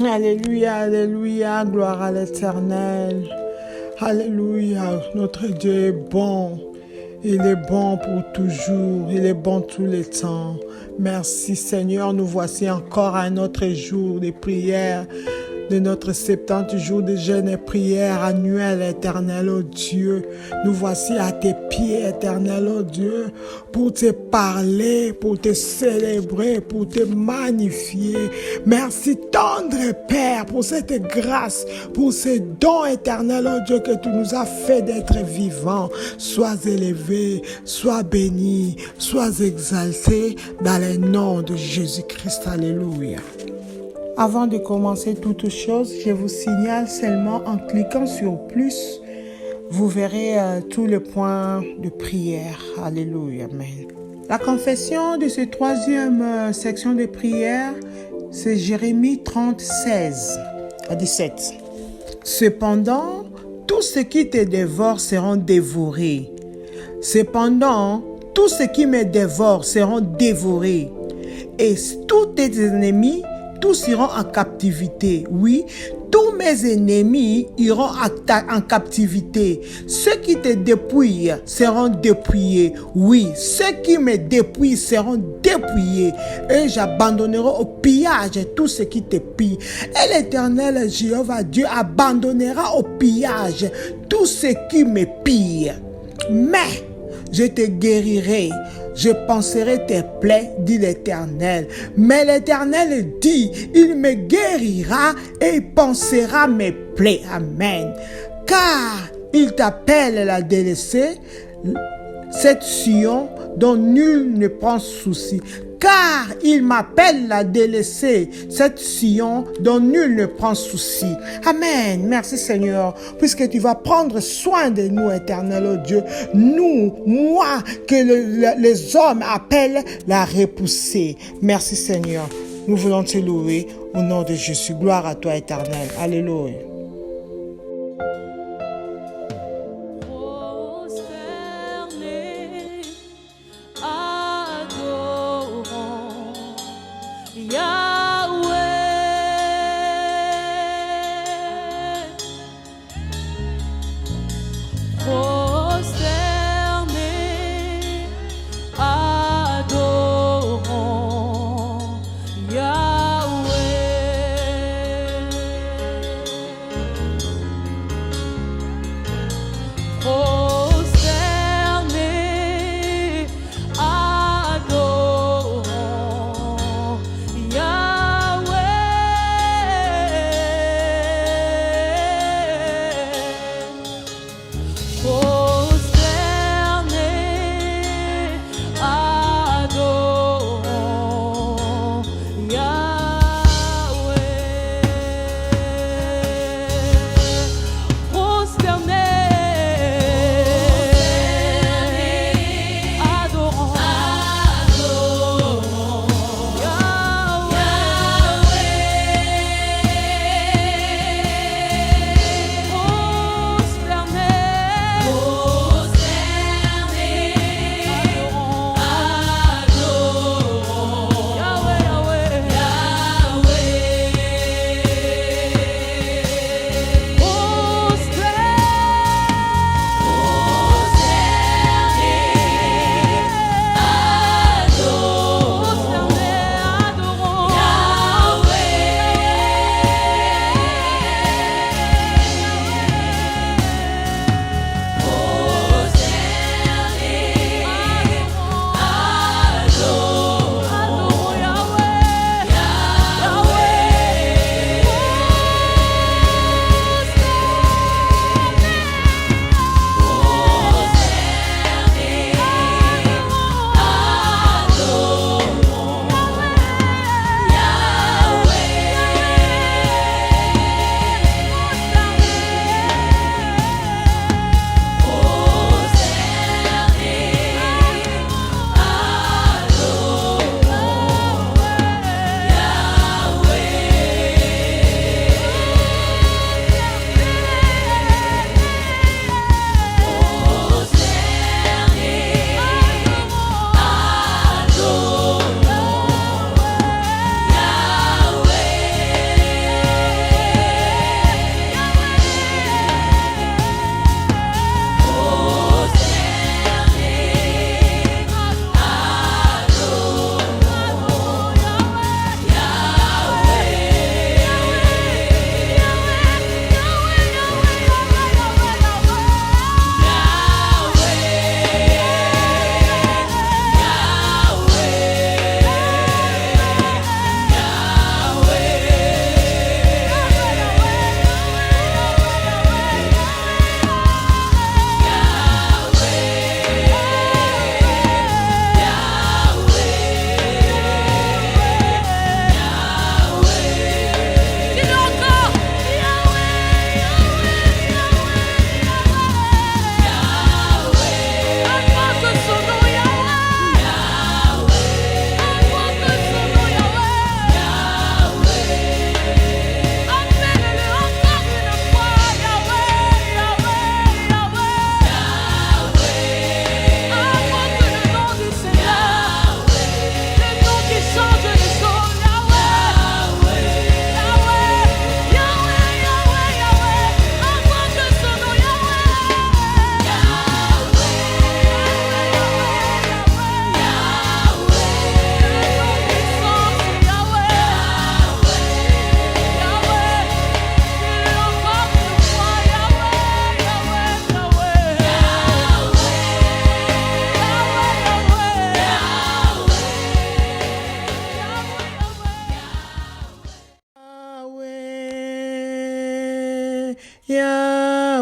Alléluia, alléluia, gloire à l'Éternel. Alléluia, notre Dieu est bon. Il est bon pour toujours, il est bon tous les temps. Merci Seigneur, nous voici encore à notre jour de prière, de notre 70 jours de jeûne et prière annuelle, éternel, oh Dieu. Nous voici à tes pieds, éternel, oh Dieu, pour te parler, pour te célébrer, pour te magnifier. Merci tendre Père pour cette grâce, pour ce don éternel, oh Dieu, que tu nous as fait d'être vivants. Sois élevé, sois béni, sois exalté dans le nom de Jésus-Christ. Alléluia. Avant de commencer toute chose, je vous signale seulement en cliquant sur plus, vous verrez tous les points de prière. Alléluia. Amen. La confession de cette troisième section de prière, c'est Jérémie 30, 16 à 17. Cependant, tous ceux qui te dévorent seront dévorés. Cependant, tous ceux qui me dévorent seront dévorés. Et tous tes ennemis, tous iront en captivité. Oui, tous mes ennemis iront en captivité. Ceux qui te dépouillent seront dépouillés. Oui, ceux qui me dépouillent seront dépouillés. Et j'abandonnerai au pillage tous ceux qui te pillent. Et l'Éternel Jéhovah Dieu abandonnera au pillage tous ceux qui me pillent. Mais je te guérirai. Je panserai tes plaies, dit l'Éternel. Mais l'Éternel dit, il me guérira et il pansera mes plaies. Amen. Car il t'appelle la délaissée, cette Sion dont nul ne prend souci. Car il m'appelle la délaissée, cette Sion dont nul ne prend souci. Amen. Merci Seigneur, puisque tu vas prendre soin de nous, éternel oh Dieu. Nous, moi, que les hommes appellent la repoussée. Merci Seigneur. Nous voulons te louer au nom de Jésus. Gloire à toi, éternel. Alléluia.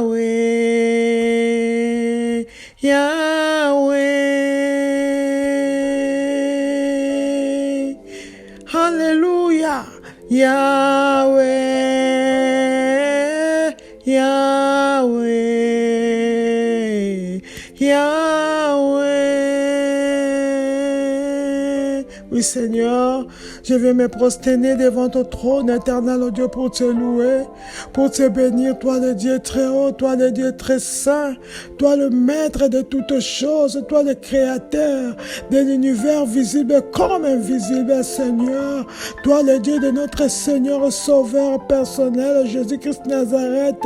Yahweh, Yahweh, Alléluia, Yahweh, Yahweh, Yahweh. Oui, Seigneur, je vais me prosterner devant ton trône éternel, oh Dieu, pour te louer, pour te bénir, toi le Dieu très haut, toi le Dieu très saint, toi le maître de toutes choses, toi le créateur de l'univers visible comme invisible, Seigneur, toi le Dieu de notre Seigneur Sauveur personnel, Jésus-Christ Nazareth,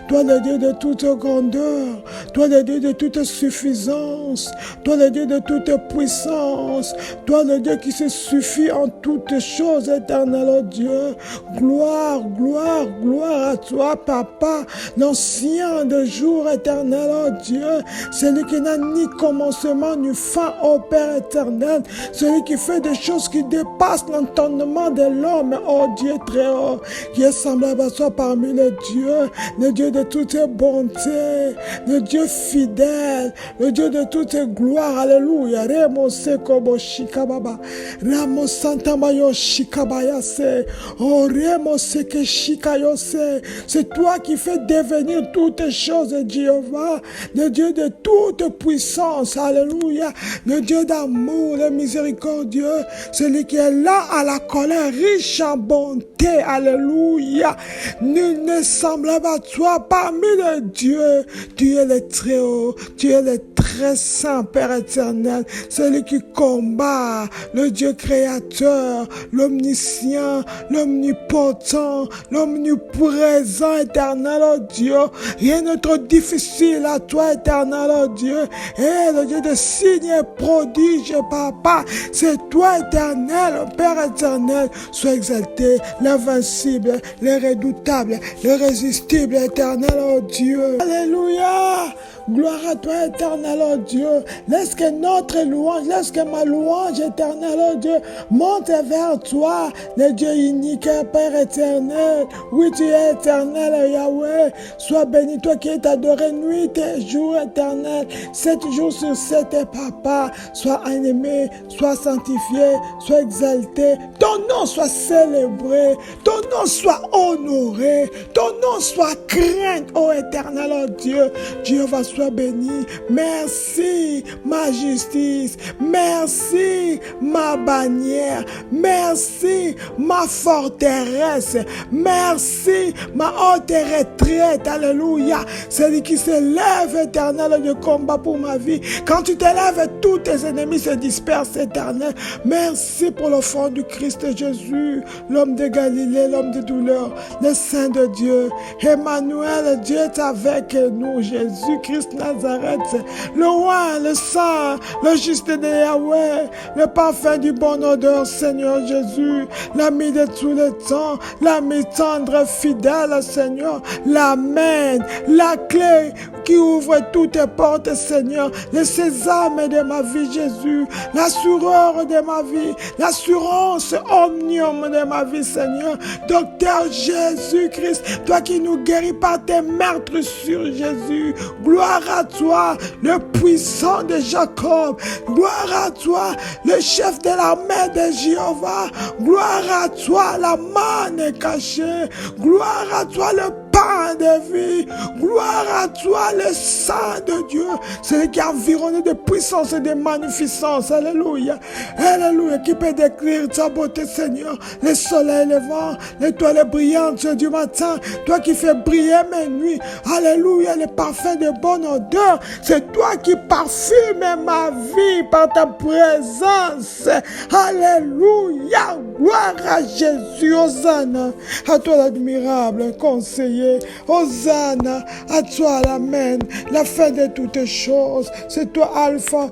toi le Dieu de toute grandeur, toi le Dieu de toute suffisance, toi le Dieu de toute puissance, toi le Dieu qui se suffit en toutes choses, éternel, oh Dieu. Gloire, gloire, gloire à toi, Papa, l'ancien de jour, éternel, oh Dieu, celui qui n'a ni commencement ni fin, ô Père éternel, celui qui fait des choses qui dépassent l'entendement de l'homme, oh Dieu très haut, qui est semblable à toi parmi les dieux, le Dieu de toute bonté, le Dieu fidèle, le Dieu de toute gloire, alléluia, Remo Sekobo Shikababa, Ramo Santa Mayo Shikabayase, oh Remo Seke Shikayose, c'est toi qui fais devenir toutes choses, Jéhovah, le Dieu de toute puissance, alléluia, le Dieu d'amour, le miséricordieux, celui qui est là à la colère, riche en bonté, alléluia, nul ne semblable à toi parmi les dieux, tu es le très haut, tu es le très saint, Père éternel, celui qui combat, le Dieu créateur, l'omniscient, l'omnipotent, l'omniprésent, éternel, oh Dieu, rien n'est trop difficile à toi, éternel, oh Dieu, et le Dieu de signes et prodiges, Papa, c'est toi, éternel, Père éternel, sois exalté, l'invincible, l'irrédoutable, l'irrésistible, éternel, oh Dieu, alléluia, gloire à toi, éternel, oh Dieu, laisse que notre louange, laisse que ma louange, éternel, oh Dieu, monte vers toi, le Dieu unique, Père éternel, oui, tu es éternel, Yahweh, sois béni, toi qui es adoré nuit et jour, éternel, 7 jours sur 7, Papa, sois aimé, sois sanctifié, sois exalté, ton nom soit célébré, ton nom soit honoré, ton nom soit craint, ô éternel, oh Dieu, Dieu va sois béni, merci, ma justice, merci, ma bannière, merci, ma forteresse, merci, ma haute retraite, alléluia, celui qui se lève, éternel, de combat pour ma vie, quand tu te lèves, tous tes ennemis se dispersent, éternel, merci pour l'offrande du Christ Jésus, l'homme de Galilée, l'homme de douleur, le Saint de Dieu, Emmanuel, Dieu est avec nous, Jésus-Christ Nazareth, le roi, le saint, le juste de Yahweh, le parfum du bon odeur, Seigneur Jésus, l'ami de tous les temps, l'ami tendre, fidèle, Seigneur, la main, la clé qui ouvre toutes les portes, Seigneur, le sésame de ma vie, Jésus, l'assureur de ma vie, l'assurance omnium de ma vie, Seigneur, docteur Jésus-Christ, toi qui nous guéris par tes meurtres sur Jésus, gloire à toi, le puissant de Jacob, gloire à toi, le chef de l'armée de Jéhovah, gloire à toi, la manne cachée, gloire à toi, le pain de vie, gloire à toi, le Saint de Dieu, celui qui est environné de puissance et de magnificence, alléluia, alléluia, qui peut décrire ta beauté, Seigneur, le soleil levant, l'étoile brillante du matin, toi qui fais briller mes nuits, alléluia, le parfum de bonne odeur, c'est toi qui parfumes ma vie par ta présence, alléluia, gloire à Jésus, Hosanna, à toi l'admirable conseiller, Hosanna, à toi l'amen, la fin de toutes choses, c'est toi Alpha,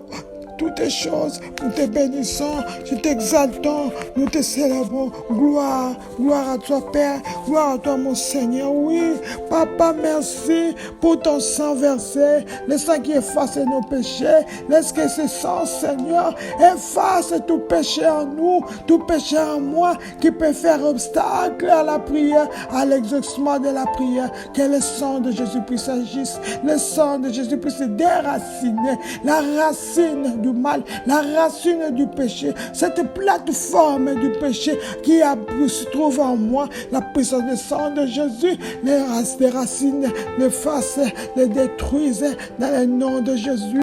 toutes choses. Nous te bénissons, nous t'exaltons, nous te célébrons. Gloire, gloire à toi, Père, gloire à toi, mon Seigneur. Oui, Papa, merci pour ton sang versé, le sang qui efface nos péchés. Laisse que ce sang, Seigneur, efface tout péché en nous, tout péché en moi qui peut faire obstacle à la prière, à l'exaucement de la prière. Que le sang de Jésus-Christ agisse, le sang de Jésus puisse déraciner la racine du mal, la racine du péché, cette plateforme du péché qui se trouve en moi. La puissance du sang de Jésus les racines, les fasse, les détruise dans le nom de Jésus.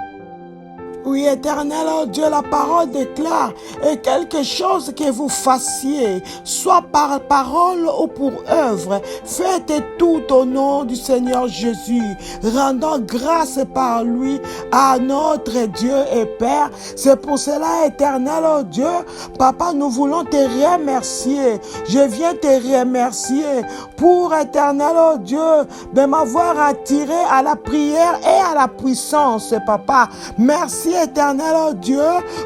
Oui, éternel, oh Dieu, la parole déclare, et quelque chose que vous fassiez, soit par parole ou pour œuvre, faites tout au nom du Seigneur Jésus, rendant grâce par lui à notre Dieu et Père. C'est pour cela, éternel, oh Dieu, Papa, nous voulons te remercier. Je viens te remercier pour, éternel, oh Dieu, de m'avoir attiré à la prière et à la puissance, Papa. Merci, éternel, oh Dieu,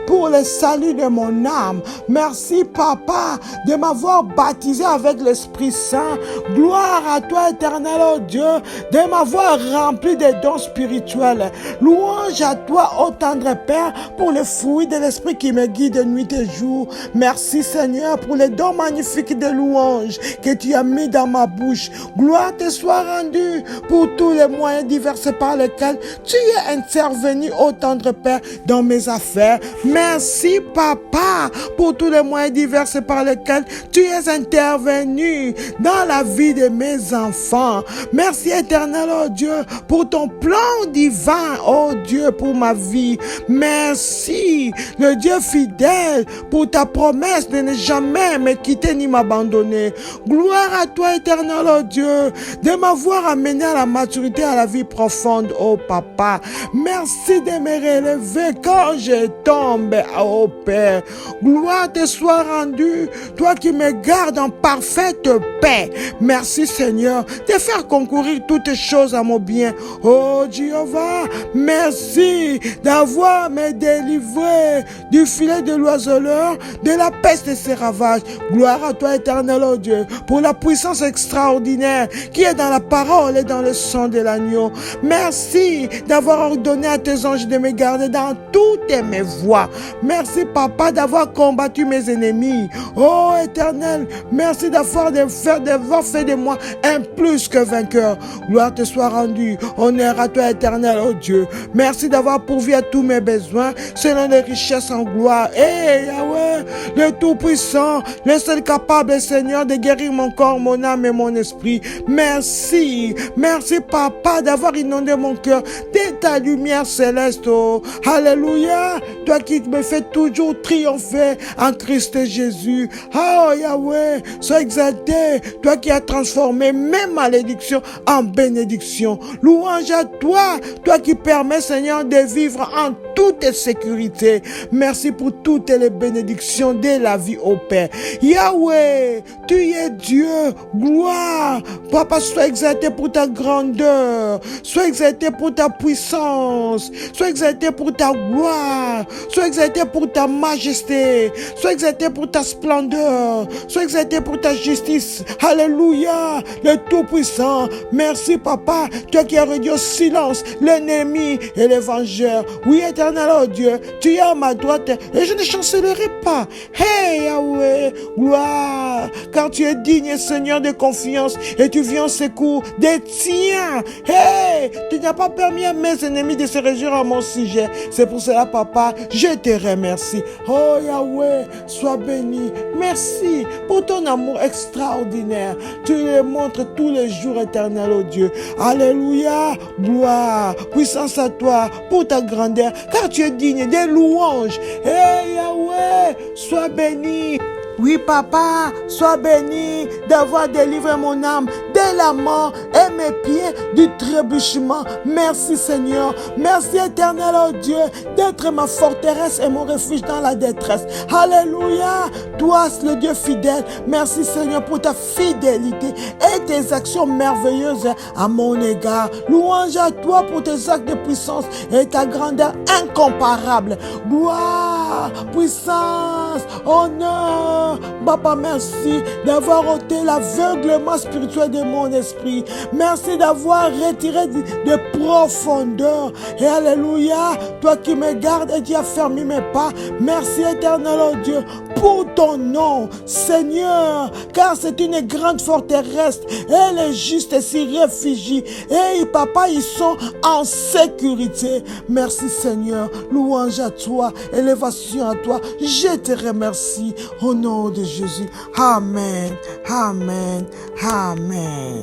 pour le salut de mon âme. Merci, Papa, de m'avoir baptisé avec l'Esprit Saint. Gloire à toi, éternel, oh Dieu, de m'avoir rempli des dons spirituels. Louange à toi, ô tendre Père, pour le fruit de l'Esprit qui me guide nuit et jour. Merci, Seigneur, pour les dons magnifiques de louange que tu as mis dans ma bouche. Gloire te soit rendue pour tous les moyens divers par lesquels tu es intervenu, ô tendre Père, dans mes affaires. Merci, Papa, pour tous les moyens divers par lesquels tu es intervenu dans la vie de mes enfants. Merci, éternel, oh Dieu, pour ton plan divin, oh Dieu, pour ma vie. Merci, le Dieu fidèle, pour ta promesse de ne jamais me quitter ni m'abandonner. Gloire à toi, éternel, oh Dieu, de m'avoir amené à la maturité, à la vie profonde, oh Papa. Merci de me relever quand je tombe, oh Père. Gloire te soit rendue, toi qui me gardes en parfaite paix. Merci, Seigneur, de faire concourir toutes choses à mon bien. Oh Jéhovah, merci d'avoir me délivré du filet de l'oiseleur, de la peste et ses ravages. Gloire à toi, éternel, oh Dieu, pour la puissance extraordinaire qui est dans la parole et dans le sang de l'agneau. Merci d'avoir ordonné à tes anges de me garder dans toutes mes voies. Merci, Papa, d'avoir combattu mes ennemis. Oh éternel, merci d'avoir fait de moi un plus que vainqueur. Gloire te soit rendue. Honneur à toi, éternel, oh Dieu. Merci d'avoir pourvu à tous mes besoins selon les richesses en gloire. Eh Yahweh, le Tout-Puissant, le seul capable, Seigneur, de guérir mon corps, mon âme et mon esprit. Merci. Merci, Papa, d'avoir inondé mon cœur de ta lumière céleste. Oh. Alléluia. Toi qui me fais toujours triompher en Christ Jésus. Oh Yahweh, sois exalté. Toi qui as transformé mes malédictions en bénédictions. Louange à toi. Toi qui permets, Seigneur, de vivre en toute sécurité. Merci pour toutes les bénédictions de la vie au Père. Yahweh, tu es Dieu. Gloire. Papa, sois exalté pour ta grandeur. Sois exalté pour ta puissance. Sois exalté pour ta gloire. Sois exalté pour ta majesté. Sois exalté pour ta splendeur. Sois exalté pour ta justice. Alléluia. Le Tout-Puissant. Merci, Papa. Toi qui as réduit au silence l'ennemi et les vengeurs. Oui, éternel, oh Dieu, tu es à ma droite et je ne chancellerai pas. Hey, Yahweh, gloire. Car tu es digne, Seigneur, de confiance et tu viens en secours des tiens. Hey, tu n'as pas permis à mes ennemis de se réjouir à mon sujet. C'est pour cela, Papa, je te remercie. Oh, Yahweh, sois béni. Merci pour ton amour extraordinaire. Tu le montres tous les jours, éternel, oh Dieu. Alléluia, gloire, puissance à toi pour ta grandeur, car tu es digne des louanges. Hey, Yahweh, sois béni. Oui, Papa, sois béni d'avoir délivré mon âme délamant et mes pieds du trébuchement. Merci Seigneur. Merci éternel, oh Dieu, d'être ma forteresse et mon refuge dans la détresse. Alléluia. Toi, le Dieu fidèle. Merci Seigneur pour ta fidélité et tes actions merveilleuses à mon égard. Louange à toi pour tes actes de puissance et ta grandeur incomparable. Gloire, puissance, honneur. Papa, merci d'avoir ôté l'aveuglement spirituel de mon esprit. Merci d'avoir retiré de profondeur. Et alléluia, toi qui me gardes et qui as fermé mes pas. Merci éternel, oh Dieu, pour ton nom, Seigneur, car c'est une grande forteresse et les justes s'y réfugient. Et papa, ils sont en sécurité. Merci Seigneur, louange à toi, élévation à toi. Je te remercie au nom de Jésus. Amen, amen, amen.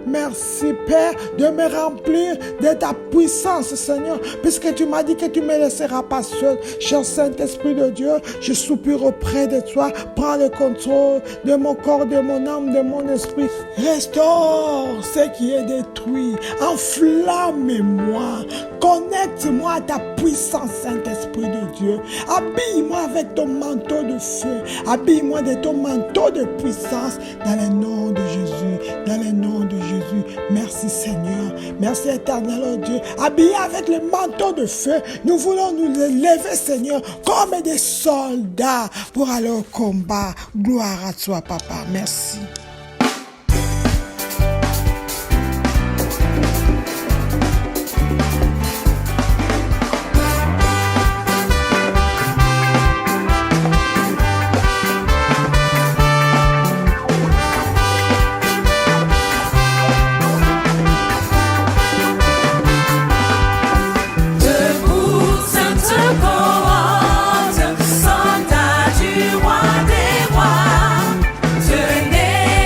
Merci Père de me remplir de ta puissance Seigneur, puisque tu m'as dit que tu ne me laisseras pas seul. Cher Saint-Esprit de Dieu, je soupire auprès de toi. Prends le contrôle de mon corps, de mon âme, de mon esprit. Restaure ce qui est détruit. Enflamme-moi. Connecte-moi à ta puissance, Saint-Esprit de Dieu. Habille-moi avec ton manteau de feu. Habille-moi de ton manteau de puissance dans le nom de Jésus. Dans le nom de Jésus. Merci Seigneur. Merci éternel oh Dieu. Habillé avec le manteau de feu, nous voulons nous lever Seigneur comme des soldats pour aller au combat. Gloire à toi Papa. Merci. Soldat du roi des rois, tenez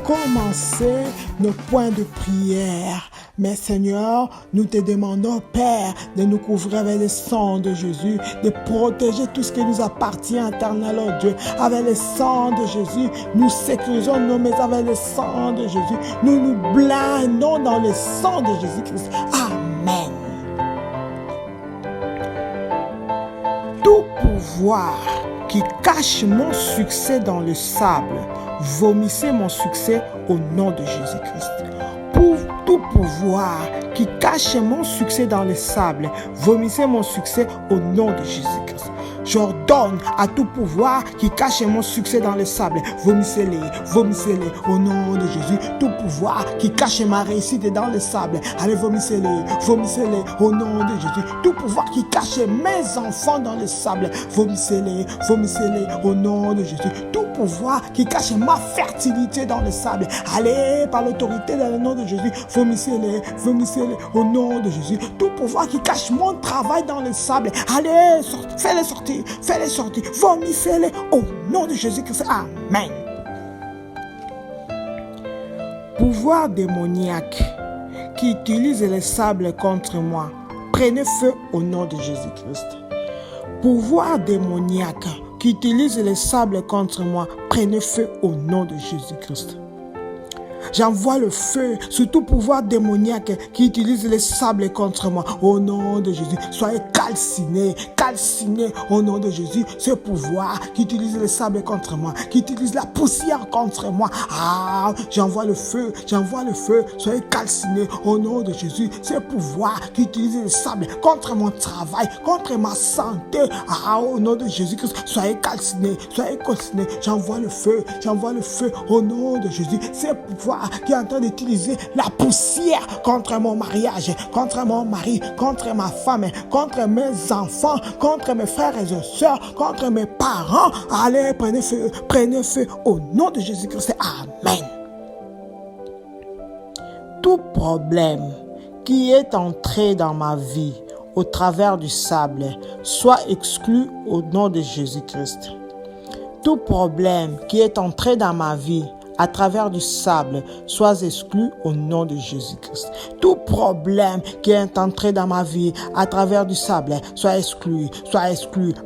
commencer nos points de prière. Mais Seigneur, nous te demandons, Père, de nous couvrir avec le sang de Jésus, de protéger tout ce qui nous appartient, éternel, oh Dieu. Avec le sang de Jésus, nous sécurisons nos maisons avec le sang de Jésus. Nous nous blindons dans le sang de Jésus-Christ. Amen. Tout pouvoir qui cache mon succès dans le sable, vomissez mon succès au nom de Jésus-Christ. Pour tout pouvoir qui cache mon succès dans le sable, vomissez mon succès au nom de Jésus-Christ. J'ordonne à tout pouvoir qui cache mon succès dans le sable, vomissez-les au nom de Jésus. Tout pouvoir qui cache ma réussite dans le sable, allez vomissez-les au nom de Jésus. Tout pouvoir qui cache mes enfants dans le sable, vomissez-les au nom de Jésus. Tout pouvoir qui cache ma fertilité dans le sable, allez par l'autorité dans le nom de Jésus, vomissez-les au nom de Jésus. Tout pouvoir qui cache mon travail dans le sable, allez, fais-les sortir, vomissez-les au nom de Jésus-Christ. Amen. Pouvoir démoniaque qui utilise le sable contre moi, prenez feu au nom de Jésus-Christ. Pouvoir démoniaque qui utilise le sable contre moi, prenez feu au nom de Jésus-Christ. J'envoie le feu sur tout pouvoir démoniaque qui utilise le sable contre moi. Au nom de Jésus, soyez calcinés au nom de Jésus. Ce pouvoir qui utilise le sable contre moi, qui utilise la poussière contre moi. J'envoie le feu. Soyez calcinés au nom de Jésus. Ce pouvoir qui utilise le sable contre mon travail, contre ma santé. Au nom de Jésus-Christ, soyez calcinés. J'envoie le feu au nom de Jésus. Ce pouvoir qui est en train d'utiliser la poussière contre mon mariage, contre mon mari, contre ma femme, contre mes enfants, contre mes frères et sœurs, contre mes parents. Allez, prenez feu au nom de Jésus-Christ. Amen. Tout problème qui est entré dans ma vie au travers du sable soit exclu au nom de Jésus-Christ. Tout problème qui est entré dans ma vie à travers du sable, sois exclu au nom de Jésus-Christ. Tout problème qui est entré dans ma vie à travers du sable, sois exclu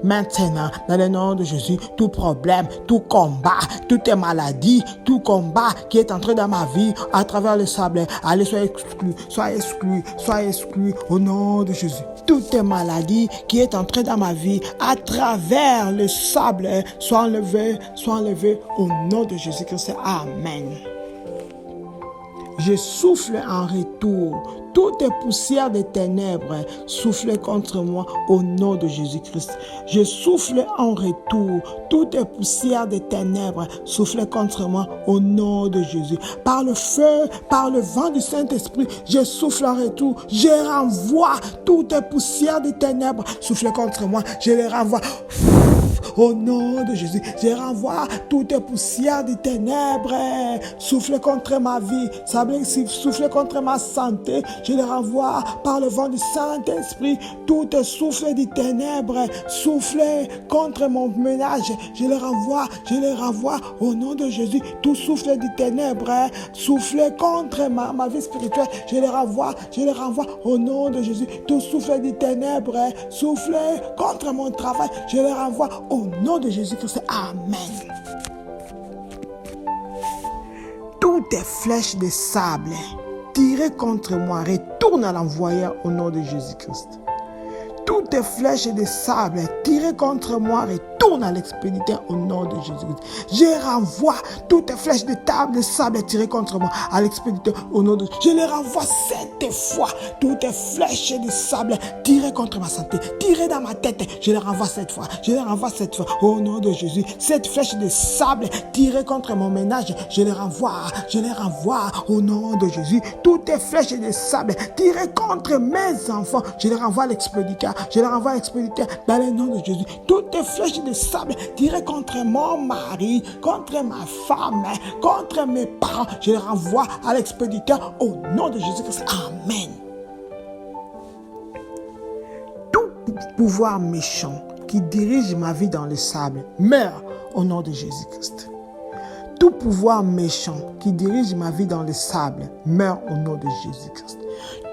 maintenant dans le nom de Jésus. Tout problème, tout combat, toute maladie, tout combat qui est entré dans ma vie à travers le sable, allez, sois exclu au nom de Jésus. Toute maladie qui est entrée dans ma vie à travers le sable, soit enlevée au nom de Jésus-Christ. Amen. Je souffle en retour toute poussière des ténèbres souffle contre moi au nom de Jésus-Christ. Je souffle en retour toute poussière des ténèbres souffle contre moi au nom de Jésus. Par le feu, par le vent du Saint-Esprit, je souffle en retour. Je renvoie toute poussière des ténèbres souffle contre moi. Je les renvoie. Au nom de Jésus, je renvoie toute poussière des ténèbres. Souffle contre ma vie, souffle contre ma santé. Je les renvoie par le vent du Saint-Esprit. Tout souffle des ténèbres, souffle contre mon ménage. Je les renvoie au nom de Jésus. Tout souffle des ténèbres, souffle contre ma vie spirituelle. Je les renvoie au nom de Jésus. Tout souffle des ténèbres, souffle contre mon travail. Je les renvoie au nom de Jésus-Christ. Amen. Toutes les flèches de sable tirées contre moi retournent à l'envoyeur au nom de Jésus-Christ. Toutes les flèches de sable tirées contre moi retournent à l'expéditeur au nom de Jésus-Christ. Je renvoie toutes les flèches de sable tirées contre moi à l'expéditeur au nom de Jésus. Je les renvoie 7 fois. Toutes les flèches de sable tirées contre ma santé, tirées dans ma tête, je les renvoie 7 fois. Je les renvoie 7 fois au nom de Jésus. 7 flèches de sable tirées contre mon ménage, je les renvoie au nom de Jésus. Toutes les flèches de sable tirées contre mes enfants, je les renvoie à l'expéditeur. Je les renvoie à l'expéditeur dans le nom de Jésus. Toutes les flèches de sable tirées contre mon mari, contre ma femme, contre mes parents, je les renvoie à l'expéditeur au nom de Jésus-Christ. Amen. Tout pouvoir méchant qui dirige ma vie dans le sable meurt au nom de Jésus-Christ. Tout pouvoir méchant qui dirige ma vie dans le sable meurt au nom de Jésus-Christ.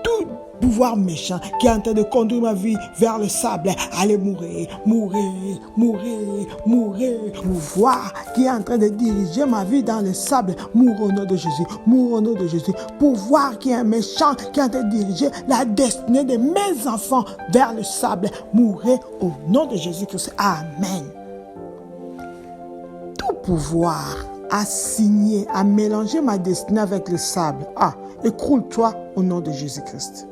Tout pouvoir méchant qui est en train de conduire ma vie vers le sable, allez mourir, mourir, mourir, mourir. Pouvoir qui est en train de diriger ma vie dans le sable, mourre au nom de Jésus, mourre au nom de Jésus. Pouvoir qui est un méchant qui est en train de diriger la destinée de mes enfants vers le sable, mourrez au nom de Jésus-Christ. Amen. Tout pouvoir à signer, à mélanger ma destinée avec le sable, écroule-toi au nom de Jésus-Christ.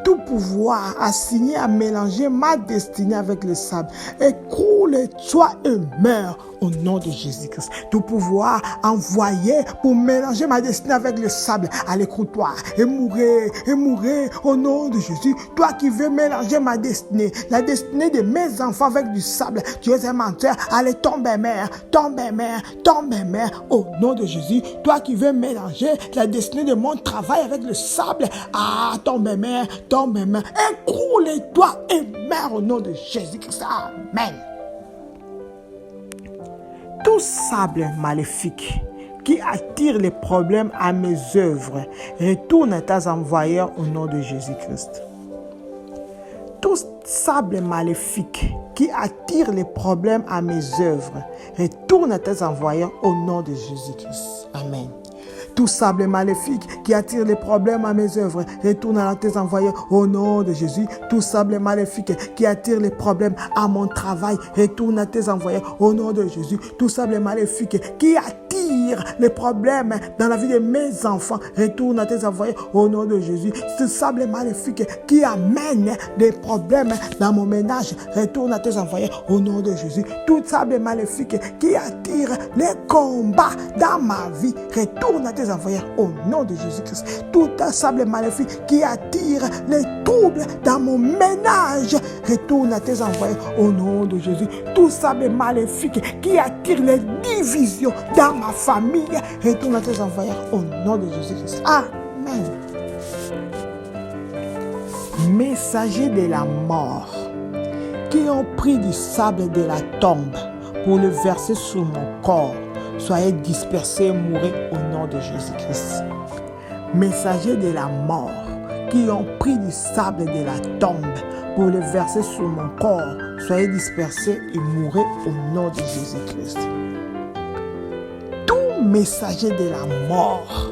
Tout pouvoir à signer, à mélanger ma destinée avec le sable, écroule-toi et meurs au nom de Jésus-Christ. Tout pouvoir envoyé pour mélanger ma destinée avec le sable, allez, écroule-toi et mourir au nom de Jésus. Toi qui veux mélanger ma destinée, la destinée de mes enfants avec du sable, tu es un menteur, allez, tombe mère, au nom de Jésus. Toi qui veux mélanger la destinée de mon travail avec le sable, tombe mère, écroule-toi et meurs au nom de Jésus-Christ. Amen. Tout sable maléfique qui attire les problèmes à mes œuvres, retourne à tes envoyeurs au nom de Jésus-Christ. Tout sable maléfique qui attire les problèmes à mes œuvres, retourne à tes envoyeurs au nom de Jésus-Christ. Amen. Tout sable maléfique qui attire les problèmes à mes œuvres, retourne à tes envoyeurs au nom de Jésus. Tout sable maléfique qui attire les problèmes à mon travail, retourne à tes envoyeurs au nom de Jésus. Tout sable maléfique qui attire les problèmes dans la vie de mes enfants, retourne à tes envoyeurs au nom de Jésus. Tout sable maléfique qui amène des problèmes dans mon ménage, retourne à tes envoyeurs au nom de Jésus. Tout sable maléfique qui attire les combats dans ma vie, retourne à tes envoyeurs au nom de Jésus-Christ. Tout sable maléfique qui attire les troubles dans mon ménage, retourne à tes envoyeurs au nom de Jésus. Tout sable maléfique qui attire les divisions dans ma famille, retourne à tes envoyeurs au nom de Jésus-Christ. Amen. Messagers de la mort qui ont pris du sable de la tombe pour le verser sur mon corps, soyez dispersés et mourrez au nom de Jésus-Christ. Messagers de la mort qui ont pris du sable de la tombe pour le verser sur mon corps, soyez dispersés et mourrez au nom de Jésus-Christ. Tous messagers de la mort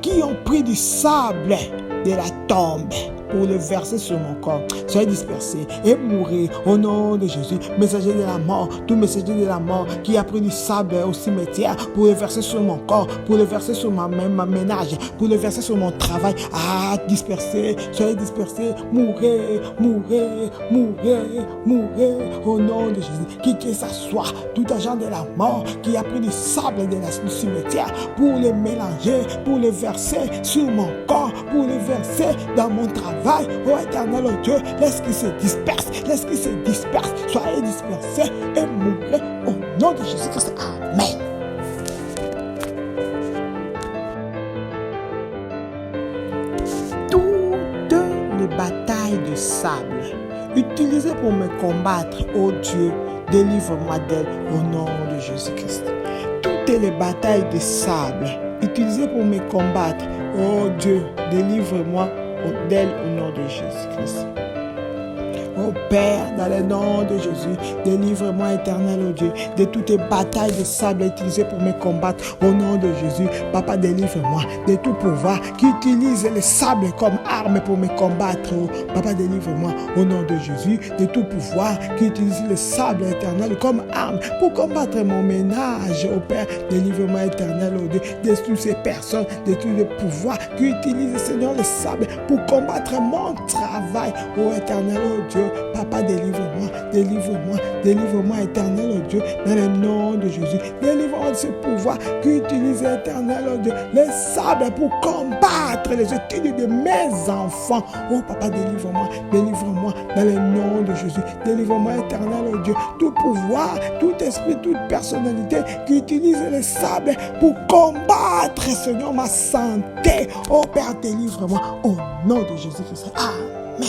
qui ont pris du sable de la tombe pour le verser sur mon corps, soyez dispersés et mourir au nom de Jésus. Messager de la mort, tout messager de la mort qui a pris du sable au cimetière pour le verser sur mon corps, pour le verser sur ma ménage, pour le verser sur mon travail, dispersés, soyez dispersés, mourrez au nom de Jésus. Qui que ça soit, tout agent de la mort qui a pris du sable du cimetière pour le mélanger, pour le verser sur mon corps, pour le verser dans mon travail, oh éternel, oh Dieu, laisse qu'il se disperse, soyez dispersés et mourrez au nom de Jésus-Christ. Amen. Toutes les batailles de sable utilisées pour me combattre, oh Dieu, délivre-moi d'elles au nom de Jésus-Christ. Toutes les batailles de sable utilisées pour me combattre, oh Dieu, délivre-moi d'elle au nom de Jésus-Christ. Oh Père, dans le nom de Jésus, délivre-moi, éternel, oh Dieu, de toutes les batailles de sable utilisées pour me combattre. Au nom de Jésus, Papa, délivre-moi de tout pouvoir qui utilise le sable comme arme pour me combattre. Oh, Papa, délivre-moi, au nom de Jésus, de tout pouvoir qui utilise le sable, éternel, comme arme pour combattre mon ménage. Oh Père, délivre-moi, éternel, oh Dieu, de toutes ces personnes, de tous les pouvoirs qui utilisent, Seigneur, le sable pour combattre mon travail. Oh éternel, oh Dieu, Papa, délivre-moi, éternel, oh Dieu, dans le nom de Jésus. Délivre-moi de ce pouvoir qui utilise, éternel, oh Dieu, les sables pour combattre les études de mes enfants. Oh Papa, délivre-moi, dans le nom de Jésus. Délivre-moi, éternel, oh Dieu, tout pouvoir, tout esprit, toute personnalité qui utilise les sables pour combattre, Seigneur, ma santé. Oh Père, délivre-moi au nom de Jésus-Christ. Amen.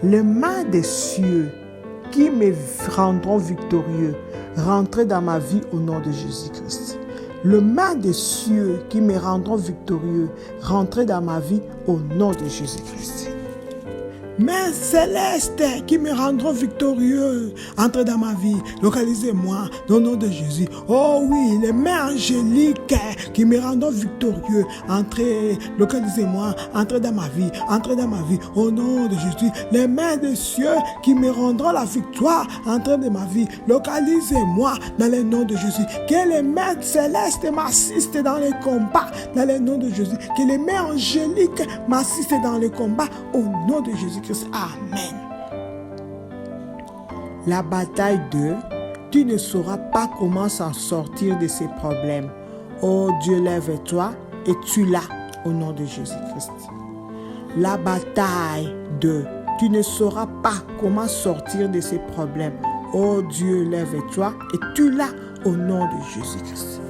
Les mains des cieux qui me rendront victorieux rentrez dans ma vie au nom de Jésus-Christ. Le main des cieux qui me rendront victorieux, rentrez dans ma vie au nom de Jésus-Christ. Mains célestes qui me rendront victorieux, entrez dans ma vie, localisez-moi au nom de Jésus. Oh oui, les mains angéliques qui me rendront victorieux, entrez, localisez-moi, entrez dans ma vie au nom de Jésus. Les mains des cieux qui me rendront la victoire, entrez dans ma vie, localisez-moi dans le nom de Jésus. Que les mains célestes m'assistent dans les combats, dans le nom de Jésus. Que les mains angéliques m'assistent dans les combats au nom de Jésus. Amen. La bataille 2, tu ne sauras pas comment s'en sortir de ces problèmes. Oh Dieu, lève-toi et tu l'as au nom de Jésus-Christ. La bataille 2, tu ne sauras pas comment sortir de ces problèmes. Oh Dieu, lève-toi et tu l'as au nom de Jésus-Christ.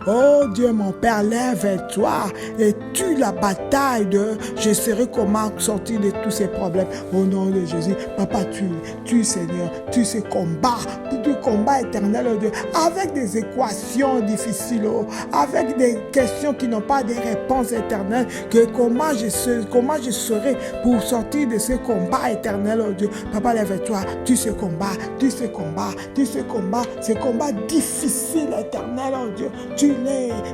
Oh Dieu mon Père, lève-toi et tue la bataille de je saurai comment sortir de tous ces problèmes au nom de Jésus. Papa, tu Seigneur, tu ces combats, tu combats éternels, oh Dieu, avec des équations difficiles, avec des questions qui n'ont pas de réponses éternelles, que comment je serai pour sortir de ces combats éternels, oh Dieu. Papa, lève-toi, tu ces combats, ces combats difficiles éternels, oh Dieu.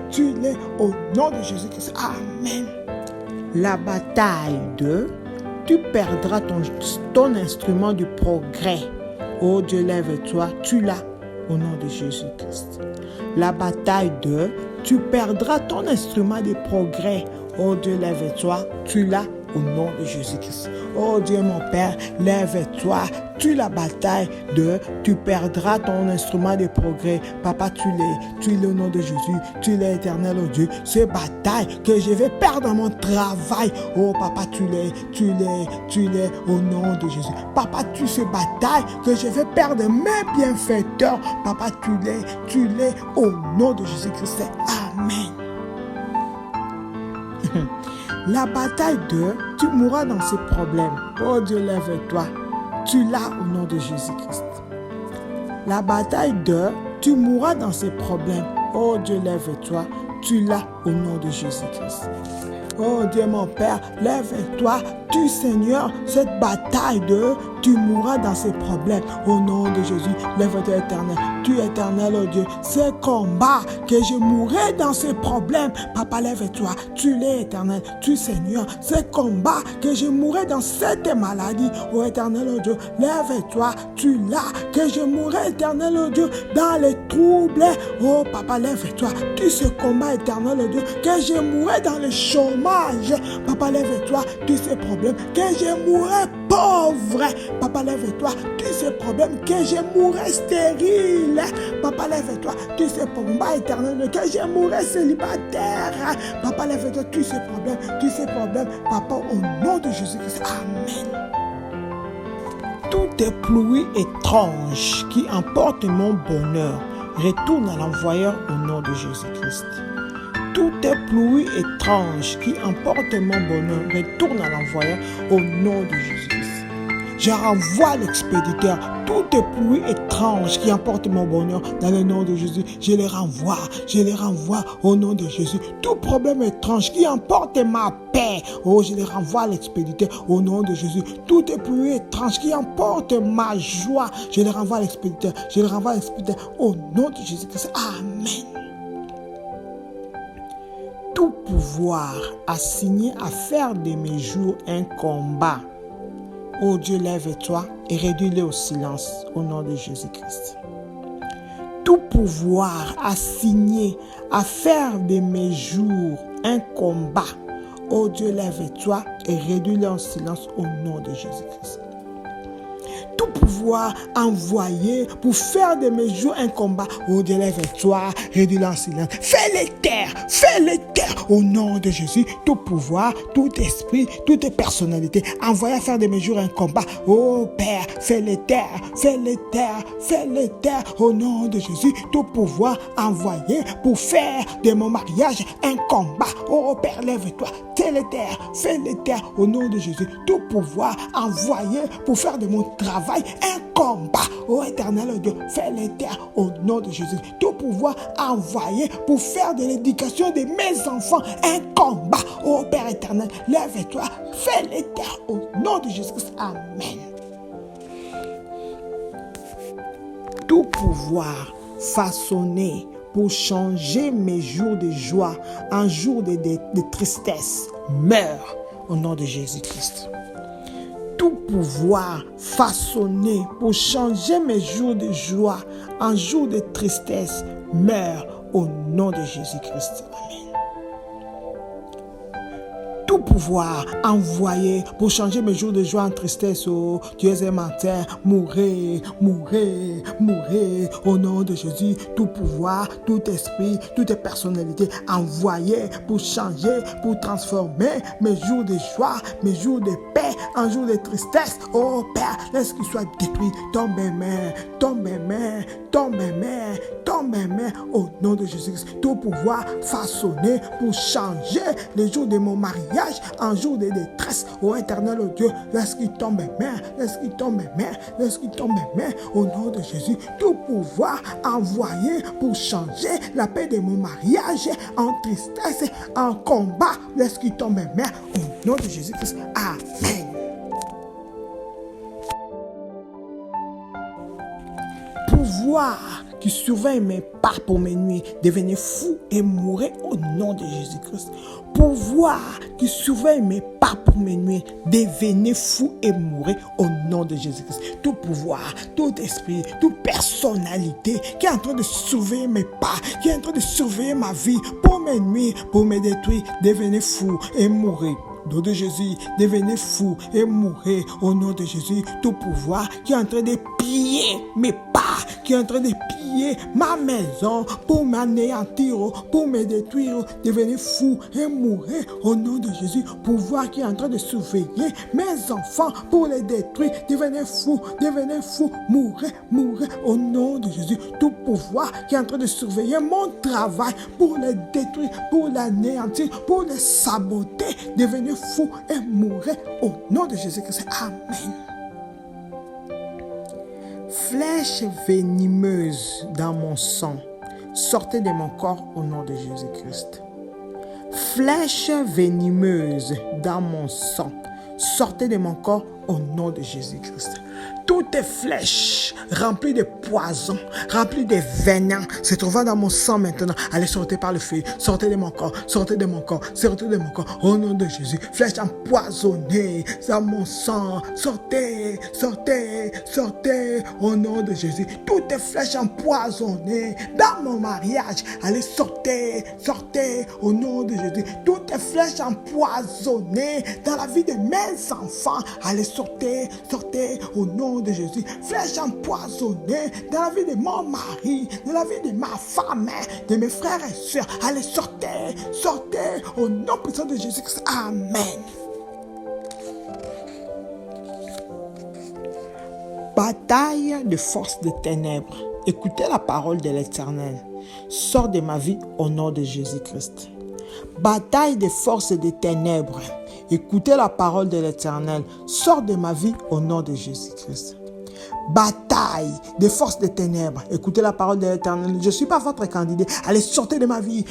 Tu l'es au nom de Jésus-Christ. Amen. La bataille 2, tu perdras ton instrument du progrès. Oh Dieu, lève-toi, tu l'as au nom de Jésus-Christ. La bataille 2, tu perdras ton instrument de progrès. Oh Dieu, lève-toi, tu l'as au nom de Jésus-Christ. Oh Dieu mon Père, lève-toi, tue la bataille de tu perdras ton instrument de progrès. Papa, tu l'es au nom de Jésus, tu l'es éternel, oh Dieu. Ces batailles que je vais perdre dans mon travail, oh Papa, tu l'es au nom de Jésus. Papa, tu ces batailles que je vais perdre mes bienfaiteurs. Papa, tu l'es au nom de Jésus-Christ. Amen. La bataille 2, tu mourras dans ces problèmes. Oh Dieu, lève-toi. Tu l'as au nom de Jésus-Christ. La bataille 2, tu mourras dans ces problèmes. Oh Dieu, lève-toi. Tu l'as au nom de Jésus-Christ. Oh Dieu mon Père, lève-toi, tu Seigneur, cette bataille de tu mourras dans ces problèmes. Au nom de Jésus, lève-toi éternel, tu éternel, oh Dieu, ces combats que je mourrai dans ces problèmes. Papa, lève-toi, tu l'es éternel, tu Seigneur, ces combats que je mourrai dans cette maladie. Oh éternel, oh Dieu, lève-toi, tu l'as, que je mourrai éternel, oh Dieu, dans les troubles. Oh Papa, lève-toi, tu ce combat éternel, oh Dieu, que je mourrai dans le chômage. Papa, lève-toi, tous ces problèmes, que je mourrai pauvre. Papa, lève-toi, tous ces problèmes, que je mourrai stérile. Papa, lève-toi, tous ces combats éternels, que je mourrai célibataire. Papa, lève-toi, tous ces problèmes, Papa, au nom de Jésus-Christ. Amen. Toute pluie étrange qui emporte mon bonheur retourne à l'envoyeur au nom de Jésus-Christ. Toute pluie étrange qui emporte mon bonheur retourne à l'envoyeur au nom de Jésus-Christ. Je renvoie l'expéditeur. Toute pluie étrange qui emporte mon bonheur dans le nom de Jésus, je les renvoie au nom de Jésus. Tout problème étrange qui emporte ma paix, oh, je les renvoie à l'expéditeur au nom de Jésus. Toute pluie étrange qui emporte ma joie, je les renvoie à l'expéditeur. Je les renvoie à l'expéditeur au nom de Jésus-Christ. Amen. Tout pouvoir assigné à faire de mes jours un combat. Oh Dieu, lève-toi et réduis-le au silence au nom de Jésus-Christ. Tout pouvoir assigné à faire de mes jours un combat. Oh Dieu, lève-toi et réduis-le au silence au nom de Jésus-Christ. Tout pouvoir envoyé pour faire de mes jours un combat. Oh Dieu, lève-toi, réduis-le en silence. Fais-les taire au nom de Jésus. Tout pouvoir, tout esprit, toute personnalité envoyé à faire de mes jours un combat. Oh Père, fais-les taire au nom de Jésus. Tout pouvoir envoyé pour faire de mon mariage un combat. Oh Père, lève-toi, fais-les taire au nom de Jésus. Tout pouvoir envoyé pour faire de mon travail travail, un combat. Ô éternel Dieu, fais les terres au nom de Jésus. Tout pouvoir envoyé pour faire de l'éducation de mes enfants un combat. Ô Père éternel, lève-toi, fais les terres au nom de Jésus. Amen. Tout pouvoir façonné pour changer mes jours de joie en jours de tristesse meurt au nom de Jésus-Christ. Tout pouvoir façonné pour changer mes jours de joie en jours de tristesse meurt au nom de Jésus-Christ. Amen. Tout pouvoir envoyé pour changer mes jours de joie en tristesse, oh Dieu est matin, mourez, mourez, mourez, au nom de Jésus. Tout pouvoir, tout esprit, toute personnalité envoyé pour changer, pour transformer mes jours de joie, mes jours de paix en jours de tristesse. Oh Père, laisse qu'il soit détruit. Tombe mes mains, tombe mes mains, tombe mes mains, tombe mes mains, au nom de Jésus-Christ. Tout pouvoir façonné pour changer les jours de mon mariage en jour de détresse. Ô éternel, oh Dieu, laisse qu'il tombe mes mains, laisse qu'il tombe mes mains, laisse qu'il tombe mes mains, au nom de Jésus. Tout pouvoir envoyé pour changer la paix de mon mariage en tristesse, en combat, laisse qu'il tombe mes mains, au nom de Jésus-Christ. Amen. Pouvoir qui surveille mes pas pour mes nuits, devenez fou et mourrez au nom de Jésus-Christ. Pouvoir qui surveille mes pas pour mes nuits, devenez fou et mourrez au nom de Jésus-Christ. Tout pouvoir, tout esprit, toute personnalité qui est en train de surveiller mes pas, qui est en train de surveiller ma vie pour mes nuits, pour me détruire, devenez fou et mourrez. Au nom de Jésus, devenez fou et mourrez au nom de Jésus. Tout pouvoir qui est en train de piller mes pas, qui est en train de piller ma maison pour m'anéantir, pour me détruire, devenez fou et mourrez au nom de Jésus. Pouvoir qui est en train de surveiller mes enfants pour les détruire, devenez fou, mourrez, mourrez au nom de Jésus. Tout pouvoir qui est en train de surveiller mon travail pour les détruire, pour l'anéantir, pour les saboter, devenez fou et mourrez au nom de Jésus-Christ. Amen. Flèche venimeuse dans mon sang, sortez de mon corps au nom de Jésus-Christ. Flèche venimeuse dans mon sang, sortez de mon corps au nom de Jésus-Christ. Toutes flèches remplies de poison, remplies de venin, se trouvant dans mon sang maintenant, allez sortir par le feu, sortez de mon corps, sortez de mon corps, sortez de mon corps, au nom de Jésus. Flèches empoisonnées dans mon sang, sortez, sortez, sortez, au nom de Jésus. Toutes flèches empoisonnées dans mon mariage, allez sortez, sortez, au nom de Jésus. Toutes flèches empoisonnées dans la vie de mes enfants, allez sortez, sortez, au nom de Jésus. Flèches empoisonnées dans la vie de mon mari, dans la vie de ma femme, de mes frères et sœurs, allez sortez, sortez, au nom puissant de Jésus-Christ. Amen. Bataille de forces de ténèbres, écoutez la parole de l'Éternel. Sors de ma vie au nom de Jésus-Christ. Bataille des forces des ténèbres, écoutez la parole de l'Éternel. Sors de ma vie au nom de Jésus-Christ. Bataille des forces des ténèbres, écoutez la parole de l'Éternel. Je ne suis pas votre candidat. Allez, sortez de ma vie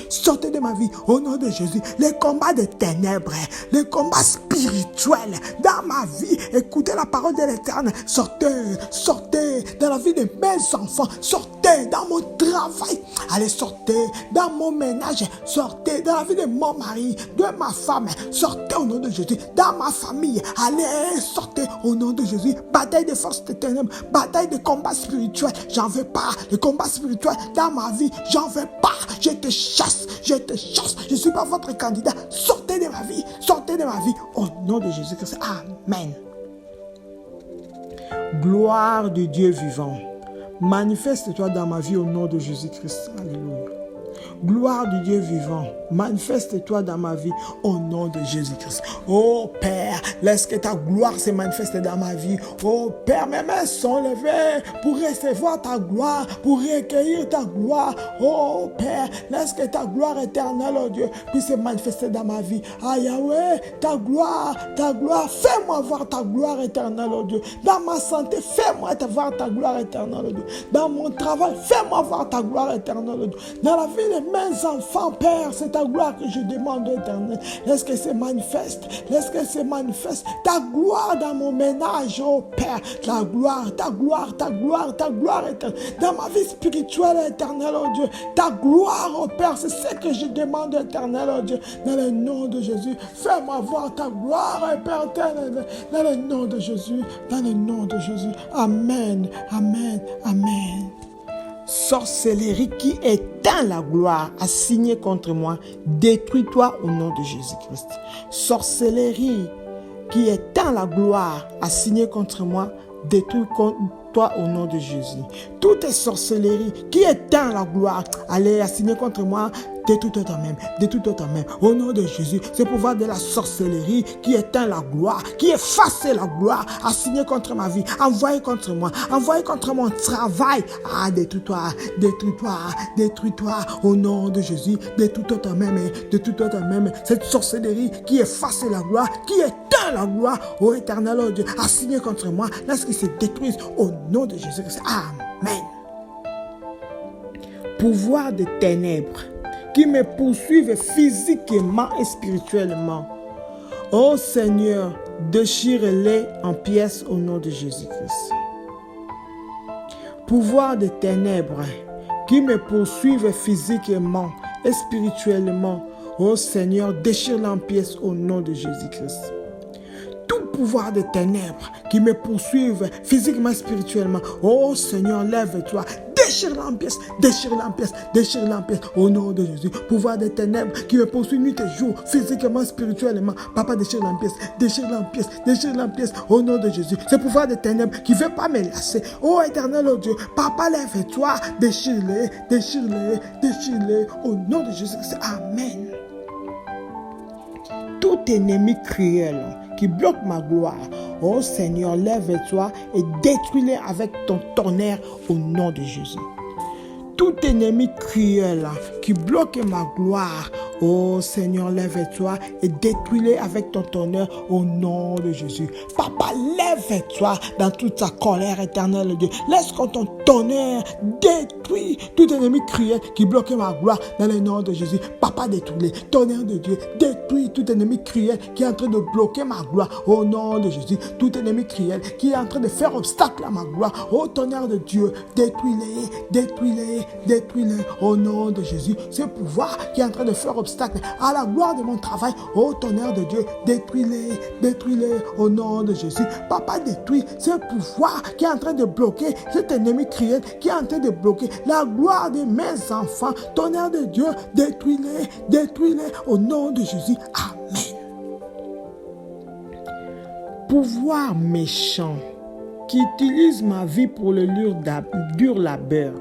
au nom de Jésus. Les combats des ténèbres, les combats spirituels dans ma vie, écoutez la parole de l'Éternel. Sortez, sortez dans la vie de mes enfants, sortez dans mon travail, allez, sortez dans mon ménage, sortez dans la vie de mon mari, de ma femme, sortez au nom de Jésus, dans ma famille, allez, sortez au nom de Jésus. Bataille des forces des ténèbres, bataille de combat spirituel, j'en veux pas. Le combat spirituel dans ma vie, j'en veux pas. Je te chasse, je ne suis pas votre candidat. Sortez de ma vie, au nom de Jésus-Christ. Amen. Gloire de Dieu vivant, manifeste-toi dans ma vie au nom de Jésus-Christ. Alléluia. Gloire du Dieu vivant, manifeste-toi dans ma vie au nom de Jésus-Christ. Oh Père, laisse que ta gloire se manifeste dans ma vie. Oh Père, mes mains sont levées pour recevoir ta gloire, pour recueillir ta gloire. Oh Père, laisse que ta gloire éternelle, oh Dieu, puisse se manifester dans ma vie. Ah Yahweh, ta gloire, fais-moi voir ta gloire éternelle, oh Dieu. Dans ma santé, fais-moi voir ta gloire éternelle, oh Dieu. Dans mon travail, fais-moi voir ta gloire éternelle, oh Dieu. Dans la vie de mes enfants, Père, c'est ta gloire que je demande, éternelle. Laisse que se manifeste, ta gloire dans mon ménage, oh Père. Ta gloire éternelle. Dans ma vie spirituelle, éternelle, oh Dieu. Ta gloire, oh Père, c'est ce que je demande, éternel, oh Dieu. Dans le nom de Jésus, fais-moi voir ta gloire, Père éternel. Dans le nom de Jésus, Amen, amen, amen. Sorcellerie qui éteint la gloire assignée contre moi, détruis-toi au nom de Jésus-Christ. Sorcellerie qui éteint la gloire assignée contre moi, détruis-toi au nom de Jésus. Toute sorcellerie qui éteint la gloire, allez assigner contre moi, détruis-toi toi-même, au nom de Jésus. C'est le pouvoir de la sorcellerie qui éteint la gloire, qui efface la gloire, assigné contre ma vie, envoyé contre moi, envoyé contre mon travail. Ah, détruis-toi, au nom de Jésus. Détruis-toi toi-même, cette sorcellerie qui efface la gloire, qui éteint la gloire, ô éternel, oh Dieu, assigné contre moi, laisse qu'il se détruise au nom de Jésus. Amen. Pouvoir des ténèbres qui me poursuivent physiquement et spirituellement. Ô Seigneur, déchire-les en pièces au nom de Jésus-Christ. Pouvoir des ténèbres qui me poursuivent physiquement et spirituellement. Ô Seigneur, déchire-les en pièces au nom de Jésus-Christ. Tout pouvoir des ténèbres qui me poursuivent physiquement et spirituellement. Oh Seigneur, lève-toi. Déchire-les en pièces, au nom de Jésus. Pouvoir des ténèbres qui me poursuivent nuit et jour, physiquement, spirituellement. Papa, déchire-les en pièces, au nom de Jésus. Ce pouvoir des ténèbres qui ne veut pas me lasser. Oh éternel, oh Dieu, Papa, lève-toi, déchire-les, au nom de Jésus. Amen. Tout ennemi cruel qui bloque ma gloire, oh Seigneur, lève-toi et détruis-les avec ton tonnerre au nom de Jésus. Tout ennemi cruel qui bloque ma gloire, oh Seigneur, lève-toi et détruis-les avec ton tonnerre au nom de Jésus. Papa, lève-toi dans toute ta colère éternelle, Dieu. Laisse que ton tonnerre détruit tout ennemi cruel qui bloque ma gloire dans le nom de Jésus. Papa, détruis-les. Tonnerre de Dieu, détruis tout ennemi cruel qui est en train de bloquer ma gloire au nom de Jésus. Tout ennemi cruel qui est en train de faire obstacle à ma gloire, oh tonnerre de Dieu, détruis-les au nom de Jésus. Ce pouvoir qui est en train de faire obstacle à la gloire de mon travail, oh tonnerre de Dieu, détruis-les au nom de Jésus. Papa, détruis ce pouvoir qui est en train de bloquer cet ennemi cruel qui est en train de bloquer la gloire de mes enfants. Tonnerre de Dieu, détruis-les au nom de Jésus. Amen. Pouvoir méchant qui utilise ma vie pour le dur labeur,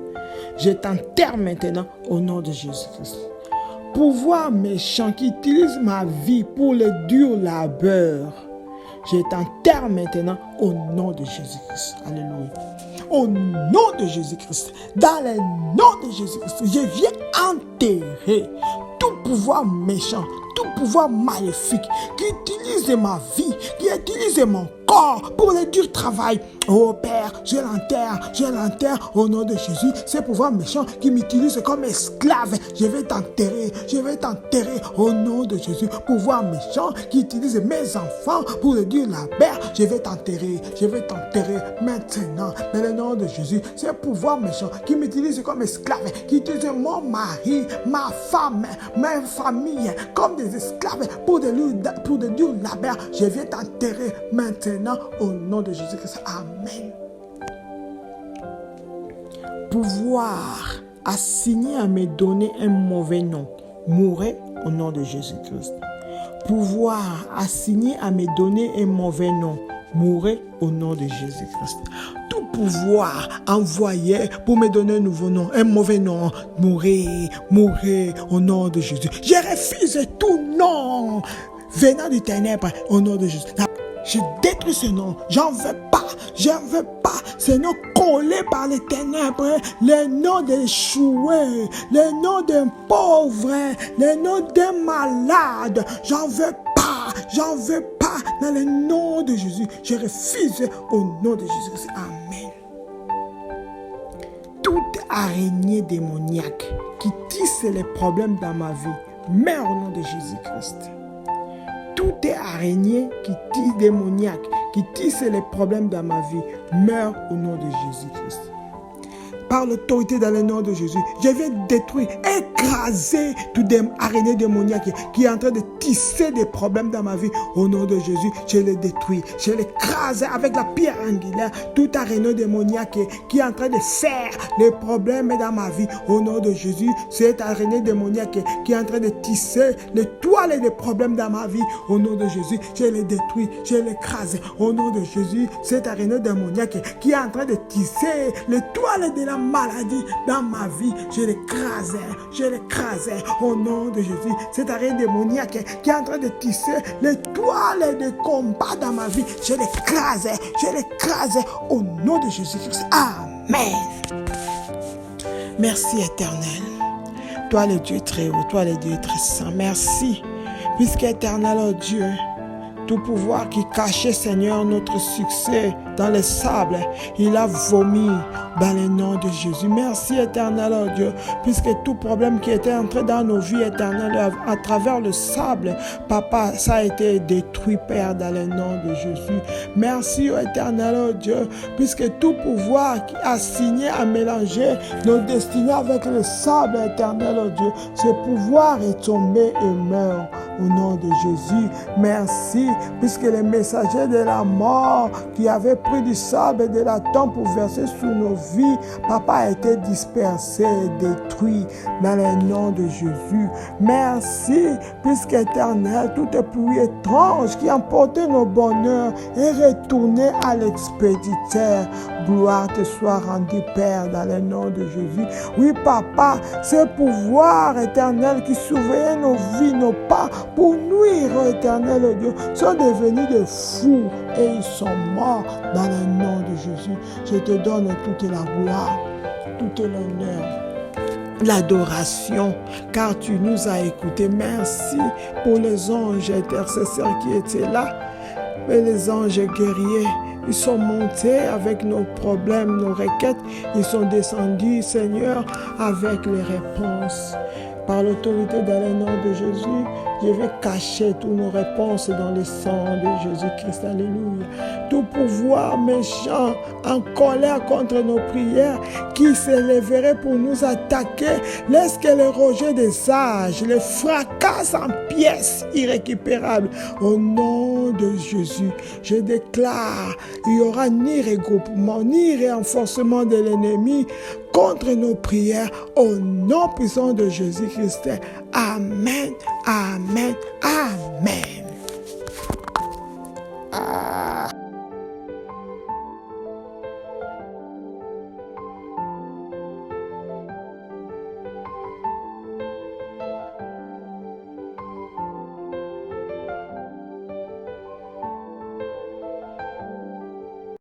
je t'enterre maintenant au nom de Jésus-Christ. Pouvoir méchant qui utilise ma vie pour le dur labeur, je t'enterre maintenant au nom de Jésus-Christ. Alléluia. Au nom de Jésus-Christ, dans le nom de Jésus-Christ, je viens enterrer tout pouvoir méchant, tout pouvoir maléfique qui utilise ma vie, qui utilise mon corps pour le dur travail. Oh Père, je l'enterre au nom de Jésus. Ce pouvoir méchant qui m'utilise comme esclave, je vais t'enterrer au nom de Jésus. Pouvoir méchant qui utilise mes enfants pour le dur labeur, je vais t'enterrer maintenant dans le nom de Jésus. Ce pouvoir méchant qui m'utilise comme esclave, qui utilise mon mari, ma femme, ma famille comme des esclaves pour de dur labeur, je vais t'enterrer maintenant au nom de Jésus-Christ. Amen. Pouvoir assigner à me donner un mauvais nom, mourrez au nom de Jésus-Christ. Pouvoir assigner à me donner un mauvais nom, mourrai au nom de Jésus-Christ. Tout pouvoir envoyé pour me donner un nouveau nom, un mauvais nom, mourrai au nom de Jésus. Je refuse tout nom venant du ténèbre au nom de Jésus. Je détruis ce nom, j'en veux pas. Ce nom collé par les ténèbres, les noms d'échoués, les noms d'un pauvre, les noms d'un malade. J'en veux pas. Dans le nom de Jésus, je refuse au nom de Jésus. Amen. Toute araignée démoniaque qui tisse les problèmes dans ma vie, meurt au nom de Jésus-Christ. Toute araignée démoniaque qui tisse les problèmes dans ma vie, meurt au nom de Jésus-Christ. Par l'autorité dans le nom de Jésus, je vais détruire, écraser toute araignée démoniaque qui est en train de tisser des problèmes dans ma vie. Au nom de Jésus, je les détruis, je l'écrase avec la pierre angulaire. Toute araignée démoniaque qui est en train de faire les problèmes dans ma vie. Au nom de Jésus, cette araignée démoniaque qui est en train de tisser les toiles des problèmes dans ma vie. Au nom de Jésus, je les détruis, je l'écrase. Au nom de Jésus, cette araignée démoniaque qui est en train de tisser les toiles de la maladie dans ma vie, je l'écrase au nom de Jésus. Cette araignée démoniaque qui est en train de tisser les toiles de combat dans ma vie, je l'écrase au nom de Jésus-Christ. Amen. Merci éternel. Toi le Dieu très haut, toi le Dieu très saint. Merci, puisqu'éternel, oh Dieu, tout pouvoir qui cachait, Seigneur, notre succès dans les sables, il a vomi dans le nom de Jésus. Merci, éternel, oh Dieu, puisque tout problème qui était entré dans nos vies, éternel, à travers le sable, Papa, ça a été détruit, Père, dans le nom de Jésus. Merci, oh éternel, oh Dieu, puisque tout pouvoir qui a signé à mélanger nos destinées avec le sable, éternel, oh Dieu, ce pouvoir est tombé et meurt. Au nom de Jésus, merci, puisque les messagers de la mort qui avaient pris du sable et de la tombe pour verser sur nos vies, Papa, a été dispersé et détruit dans le nom de Jésus. Merci, puisque éternel, toute pluie étrange qui emportait nos bonheurs est retournée à l'expéditeur. Gloire te soit rendue, Père, dans le nom de Jésus. Oui, Papa, ce pouvoir éternel qui surveillait nos vies, nos pas, pour nuire, éternel Dieu, sont devenus des fous et ils sont morts dans le nom de Jésus. Je te donne toute la gloire, toute l'honneur, l'adoration, car tu nous as écoutés. Merci pour les anges intercesseurs qui étaient là, mais les anges guerriers. Ils sont montés avec nos problèmes, nos requêtes. Ils sont descendus, Seigneur, avec les réponses. Par l'autorité dans le nom de Jésus, je vais cacher toutes nos réponses dans le sang de Jésus-Christ. Alléluia. Tout pouvoir méchant, en colère contre nos prières, qui s'élèverait pour nous attaquer, laisse que le rejet des sages les fracasse en pièces irrécupérables. Au nom de Jésus, je déclare, il n'y aura ni regroupement, ni renforcement de l'ennemi contre nos prières, au nom puissant de Jésus-Christ. Amen, amen, amen.